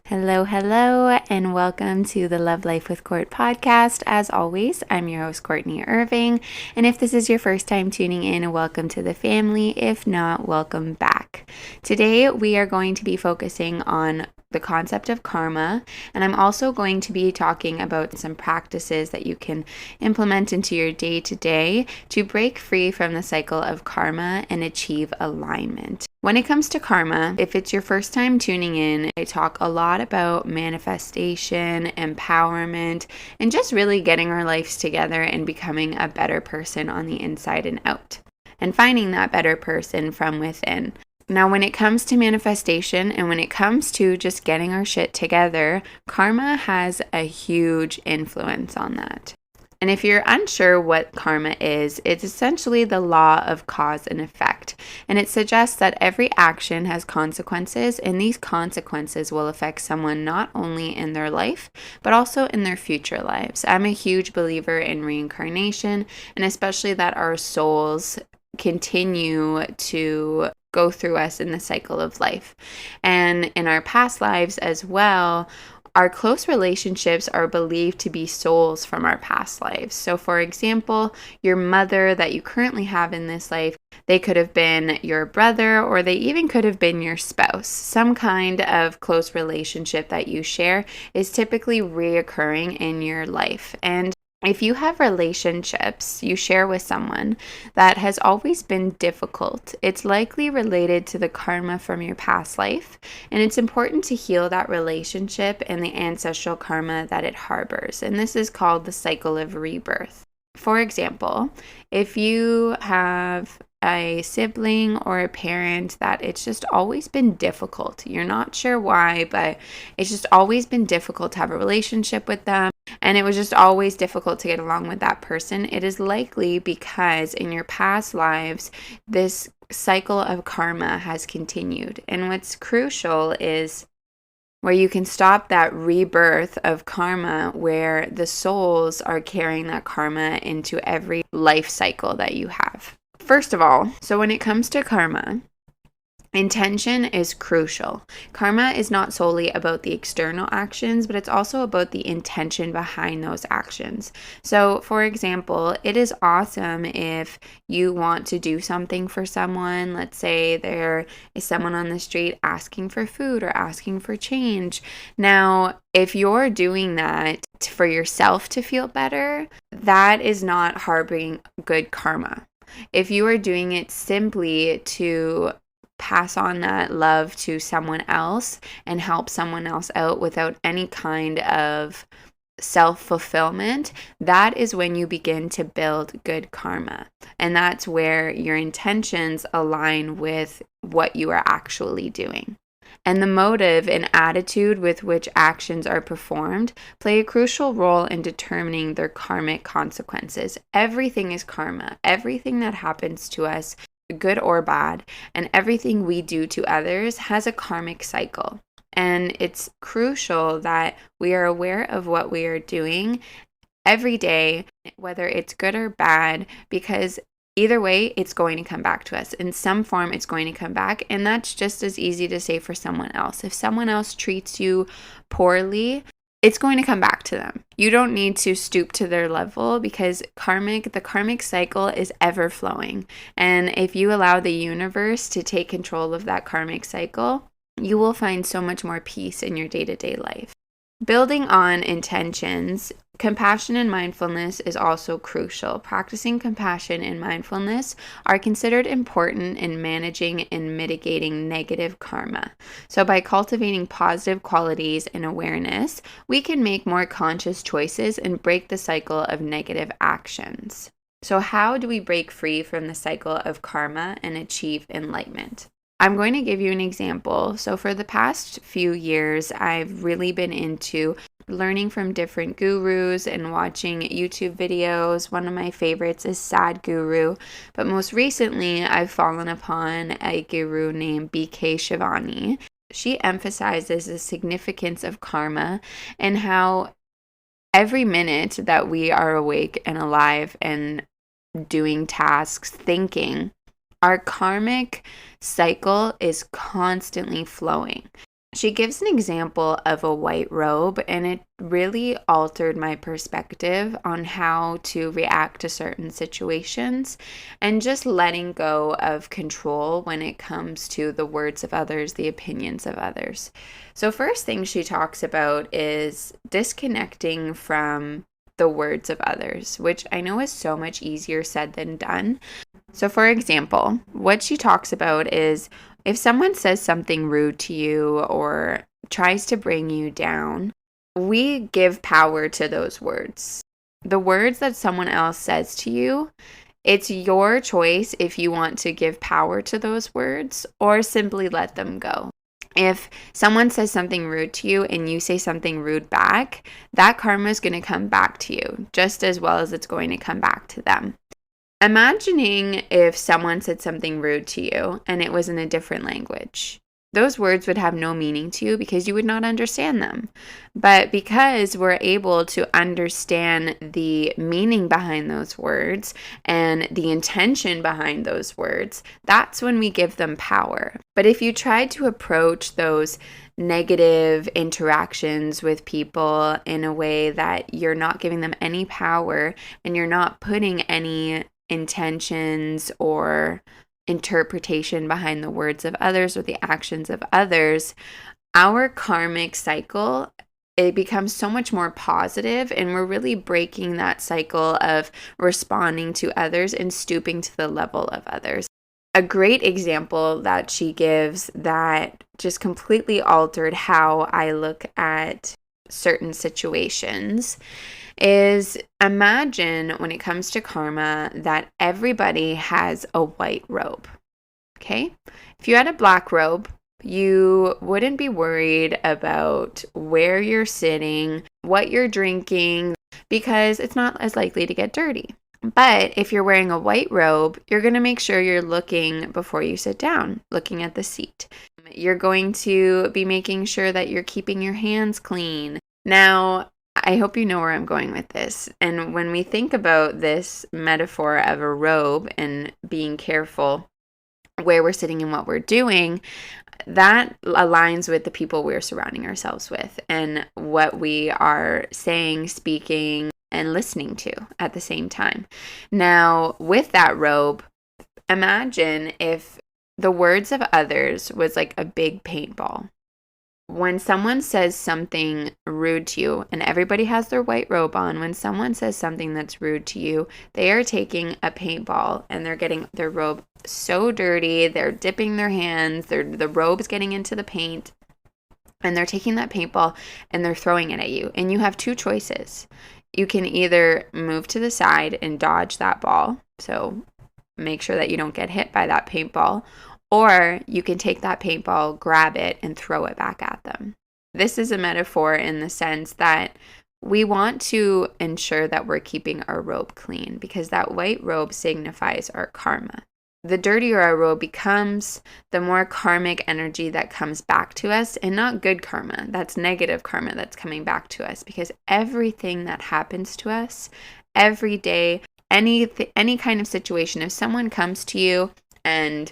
Hello, hello, and welcome to the Love Life with Court podcast. As always, I'm your host, Courtney Irving. And if this is your first time tuning in, welcome to the family. If not, welcome back. Today, we are going to be focusing on the concept of karma, and I'm also going to be talking about some practices that you can implement into your day-to-day to break free from the cycle of karma and achieve alignment. When it comes to karma, if it's your first time tuning in, I talk a lot about manifestation, empowerment, and just really getting our lives together and becoming a better person on the inside and out, and finding that better person from within. Now, when it comes to manifestation and when it comes to just getting our shit together, karma has a huge influence on that. And if you're unsure what karma is, it's essentially the law of cause and effect. And it suggests that every action has consequences, and these consequences will affect someone not only in their life, but also in their future lives. I'm a huge believer in reincarnation, and especially that our souls continue to go through us in the cycle of life. And in our past lives as well, our close relationships are believed to be souls from our past lives. So for example, your mother that you currently have in this life, they could have been your brother, or they even could have been your spouse. Some kind of close relationship that you share is typically reoccurring in your life. And if you have relationships you share with someone that has always been difficult, it's likely related to the karma from your past life, and it's important to heal that relationship and the ancestral karma that it harbors. And this is called the cycle of rebirth. For example, if you have a sibling or a parent that it's just always been difficult, you're not sure why, but it's just always been difficult to have a relationship with them, and it was just always difficult to get along with that person, it is likely because in your past lives, this cycle of karma has continued. And what's crucial is where you can stop that rebirth of karma, where the souls are carrying that karma into every life cycle that you have. First of all, so when it comes to karma, intention is crucial. Karma is not solely about the external actions, but it's also about the intention behind those actions. So, for example, it is awesome if you want to do something for someone. Let's say there is someone on the street asking for food or asking for change. Now, if you're doing that for yourself to feel better, that is not harboring good karma. If you are doing it simply to pass on that love to someone else and help someone else out without any kind of self-fulfillment, that is when you begin to build good karma. And that's where your intentions align with what you are actually doing. And the motive and attitude with which actions are performed play a crucial role in determining their karmic consequences. Everything is karma. Everything that happens to us, good or bad, and everything we do to others has a karmic cycle. And it's crucial that we are aware of what we are doing every day, whether it's good or bad, because either way, it's going to come back to us. In some form, it's going to come back. And that's just as easy to say for someone else. If someone else treats you poorly, it's going to come back to them. You don't need to stoop to their level, because the karmic cycle is ever flowing. And if you allow the universe to take control of that karmic cycle, you will find so much more peace in your day-to-day life. Building on intentions, compassion and mindfulness is also crucial. Practicing compassion and mindfulness are considered important in managing and mitigating negative karma. So by cultivating positive qualities and awareness, we can make more conscious choices and break the cycle of negative actions. So how do we break free from the cycle of karma and achieve enlightenment? I'm going to give you an example. So for the past few years, I've really been into learning from different gurus and watching YouTube videos. One of my favorites is Sad Guru, but most recently I've fallen upon a guru named BK Shivani. She emphasizes the significance of karma and how every minute that we are awake and alive and doing tasks, thinking, our karmic cycle is constantly flowing. She gives an example of a white robe, and it really altered my perspective on how to react to certain situations and just letting go of control when it comes to the words of others, the opinions of others. So, first thing she talks about is disconnecting from the words of others, which I know is so much easier said than done. So, for example, what she talks about is if someone says something rude to you or tries to bring you down, we give power to those words. The words that someone else says to you, it's your choice if you want to give power to those words or simply let them go. If someone says something rude to you and you say something rude back, that karma is going to come back to you just as well as it's going to come back to them. Imagining if someone said something rude to you and it was in a different language. Those words would have no meaning to you because you would not understand them. But because we're able to understand the meaning behind those words and the intention behind those words, that's when we give them power. But if you try to approach those negative interactions with people in a way that you're not giving them any power and you're not putting any intentions or interpretation behind the words of others or the actions of others, our karmic cycle, it becomes so much more positive, and we're really breaking that cycle of responding to others and stooping to the level of others. A great example that she gives that just completely altered how I look at certain situations is imagine when it comes to karma that everybody has a white robe, okay? If you had a black robe, you wouldn't be worried about where you're sitting, what you're drinking, because it's not as likely to get dirty. But if you're wearing a white robe, you're going to make sure you're looking before you sit down, looking at the seat. You're going to be making sure that you're keeping your hands clean. Now, I hope you know where I'm going with this. And when we think about this metaphor of a robe and being careful where we're sitting and what we're doing, that aligns with the people we're surrounding ourselves with and what we are saying, speaking, and listening to at the same time. Now, with that robe, imagine if the words of others was like a big paintball. When someone says something rude to you, and everybody has their white robe on, when someone says something that's rude to you, they are taking a paintball and they're getting their robe so dirty, they're dipping their hands, the robe's getting into the paint, and they're taking that paintball and they're throwing it at you. And you have two choices. You can either move to the side and dodge that ball, so make sure that you don't get hit by that paintball, or you can take that paintball, grab it, and throw it back at them. This is a metaphor in the sense that we want to ensure that we're keeping our robe clean because that white robe signifies our karma. The dirtier our robe becomes, the more karmic energy that comes back to us, and not good karma. That's negative karma that's coming back to us because everything that happens to us every day, any kind of situation, if someone comes to you and,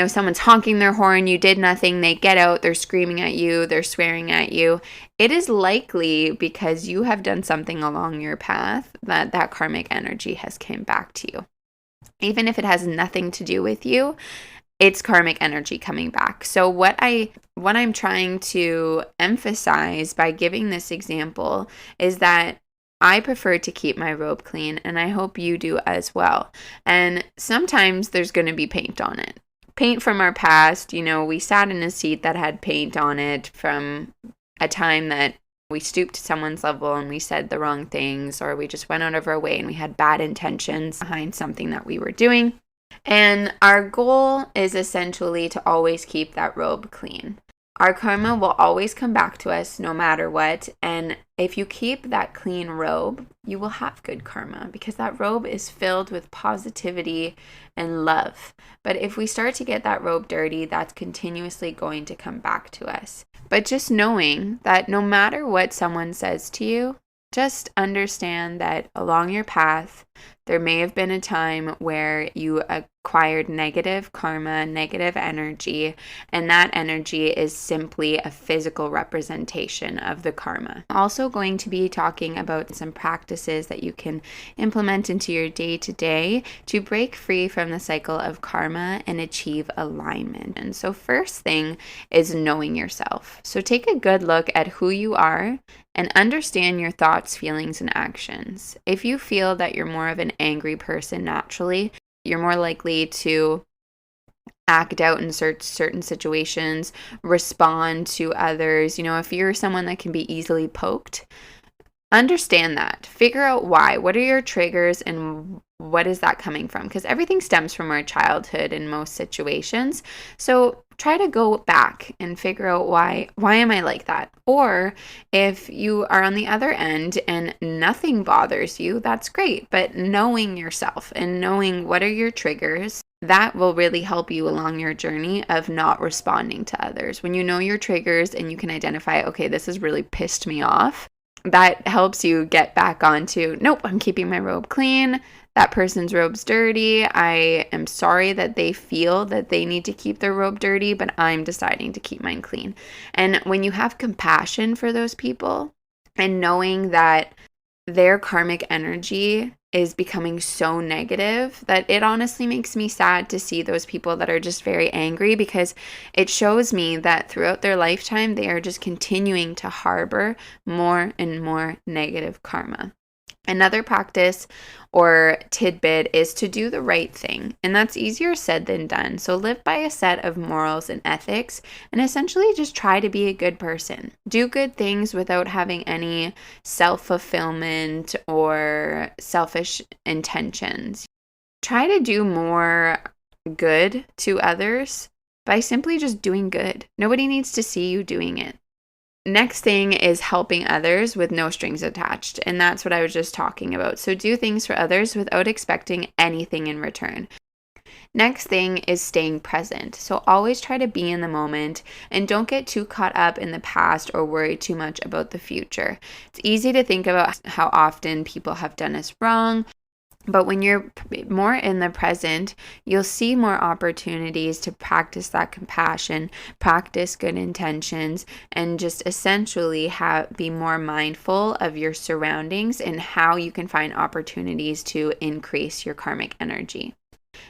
someone's honking their horn, you did nothing, they get out, they're screaming at you, they're swearing at you, it is likely because you have done something along your path that karmic energy has came back to you. Even if it has nothing to do with you, it's karmic energy coming back. So what I'm trying to emphasize by giving this example is that I prefer to keep my robe clean, and I hope you do as well. And sometimes there's going to be paint on it. Paint from our past, we sat in a seat that had paint on it from a time that we stooped to someone's level and we said the wrong things, or we just went out of our way and we had bad intentions behind something that we were doing. And our goal is essentially to always keep that robe clean. Our karma will always come back to us no matter what. And if you keep that clean robe, you will have good karma because that robe is filled with positivity and love. But if we start to get that robe dirty, that's continuously going to come back to us. But just knowing that no matter what someone says to you, just understand that along your path, There may have been a time where you acquired negative karma, negative energy, and that energy is simply a physical representation of the karma. I'm also going to be talking about some practices that you can implement into your day-to-day to break free from the cycle of karma and achieve alignment. And so first thing is knowing yourself. So take a good look at who you are and understand your thoughts, feelings, and actions. If you feel that you're more of an angry person naturally, you're more likely to act out in certain situations, respond to others. If you're someone that can be easily poked, understand that. Figure out why. What are your triggers and what is that coming from? Because everything stems from our childhood in most situations. So try to go back and figure out why am I like that? Or if you are on the other end and nothing bothers you, that's great. But knowing yourself and knowing what are your triggers, that will really help you along your journey of not responding to others. When you know your triggers and you can identify, okay, this has really pissed me off, that helps you get back onto, nope, I'm keeping my robe clean. That person's robe's dirty. I am sorry that they feel that they need to keep their robe dirty, but I'm deciding to keep mine clean. And when you have compassion for those people and knowing that their karmic energy is becoming so negative, that it honestly makes me sad to see those people that are just very angry, because it shows me that throughout their lifetime, they are just continuing to harbor more and more negative karma. Another practice or tidbit is to do the right thing, and that's easier said than done. So live by a set of morals and ethics, and essentially just try to be a good person. Do good things without having any self-fulfillment or selfish intentions. Try to do more good to others by simply just doing good. Nobody needs to see you doing it. Next thing is helping others with no strings attached. And that's what I was just talking about. So do things for others without expecting anything in return. Next thing is staying present. So always try to be in the moment and don't get too caught up in the past or worry too much about the future. It's easy to think about how often people have done us wrong, but when you're more in the present, you'll see more opportunities to practice that compassion, practice good intentions, and just essentially be more mindful of your surroundings and how you can find opportunities to increase your karmic energy.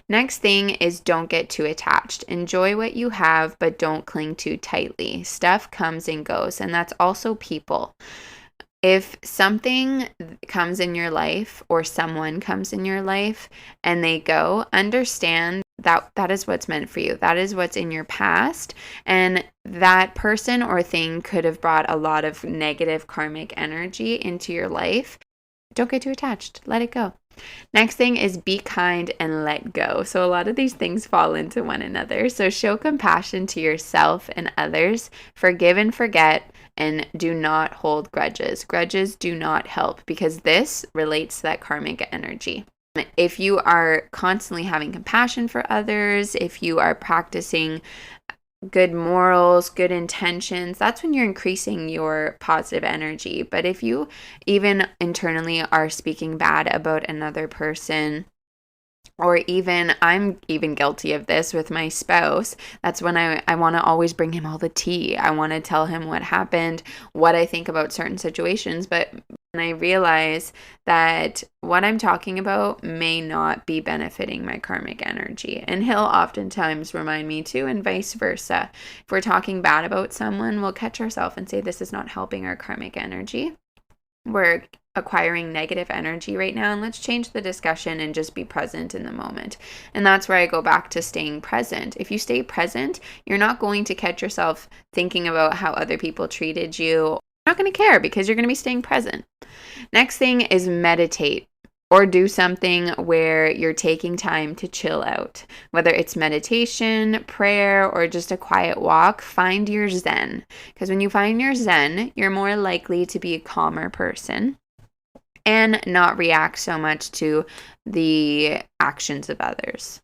Next thing is don't get too attached. Enjoy what you have, but don't cling too tightly. Stuff comes and goes, and that's also people. If something comes in your life or someone comes in your life and they go, understand that that is what's meant for you. That is what's in your past. And that person or thing could have brought a lot of negative karmic energy into your life. Don't get too attached. Let it go. Next thing is be kind and let go. So a lot of these things fall into one another. So show compassion to yourself and others. Forgive and forget. And do not hold grudges. Grudges do not help, because this relates to that karmic energy. If you are constantly having compassion for others, if you are practicing good morals, good intentions, that's when you're increasing your positive energy. But if you even internally are speaking bad about another person, or even, I'm even guilty of this with my spouse, that's when I want to always bring him all the tea. I want to tell him what happened, what I think about certain situations. But when I realize that what I'm talking about may not be benefiting my karmic energy. And he'll oftentimes remind me too, and vice versa. If we're talking bad about someone, we'll catch ourselves and say, this is not helping our karmic energy. We're acquiring negative energy right now, and let's change the discussion and just be present in the moment. And that's where I go back to staying present. If you stay present, you're not going to catch yourself thinking about how other people treated you. You're not going to care because you're going to be staying present. Next thing is meditate. Or do something where you're taking time to chill out. Whether it's meditation, prayer, or just a quiet walk, find your zen. Because when you find your zen, you're more likely to be a calmer person and not react so much to the actions of others.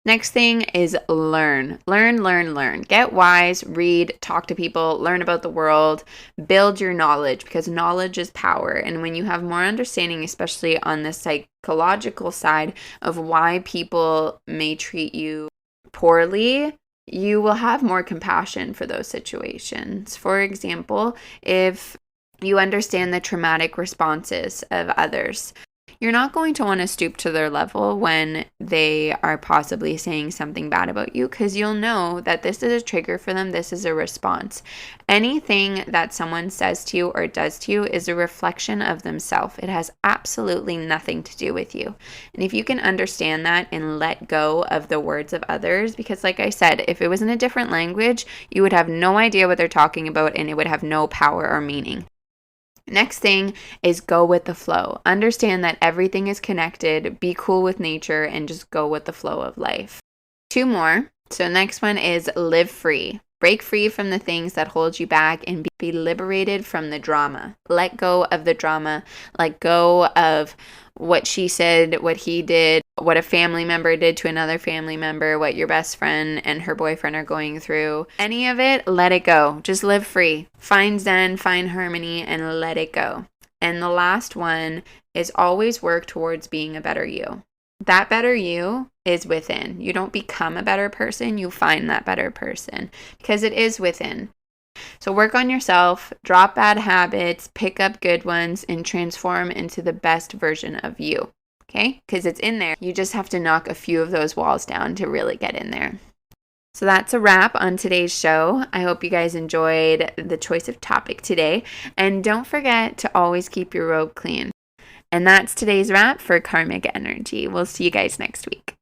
Next thing is learn. Learn. Get wise, read, talk to people, learn about the world, build your knowledge, because knowledge is power. And when you have more understanding, especially on the psychological side of why people may treat you poorly, you will have more compassion for those situations. For example, if you understand the traumatic responses of others, you're not going to want to stoop to their level when they are possibly saying something bad about you, because you'll know that this is a trigger for them. This is a response. Anything that someone says to you or does to you is a reflection of themselves. It has absolutely nothing to do with you. And if you can understand that and let go of the words of others, because like I said, if it was in a different language, you would have no idea what they're talking about and it would have no power or meaning. Next thing is go with the flow. Understand that everything is connected. Be cool with nature and just go with the flow of life. 2 more. So next one is live free. Break free from the things that hold you back and be liberated from the drama. Let go of the drama. Let go of what she said, what he did, what a family member did to another family member, what your best friend and her boyfriend are going through. Any of it, let it go. Just live free. Find zen, find harmony, and let it go. And the last one is always work towards being a better you. That better you is within. You don't become a better person, you find that better person, because it is within. So work on yourself, drop bad habits, pick up good ones, and transform into the best version of you. Okay? Because it's in there. You just have to knock a few of those walls down to really get in there. So that's a wrap on today's show. I hope you guys enjoyed the choice of topic today. And don't forget to always keep your robe clean. And that's today's wrap for Karmic Energy. We'll see you guys next week.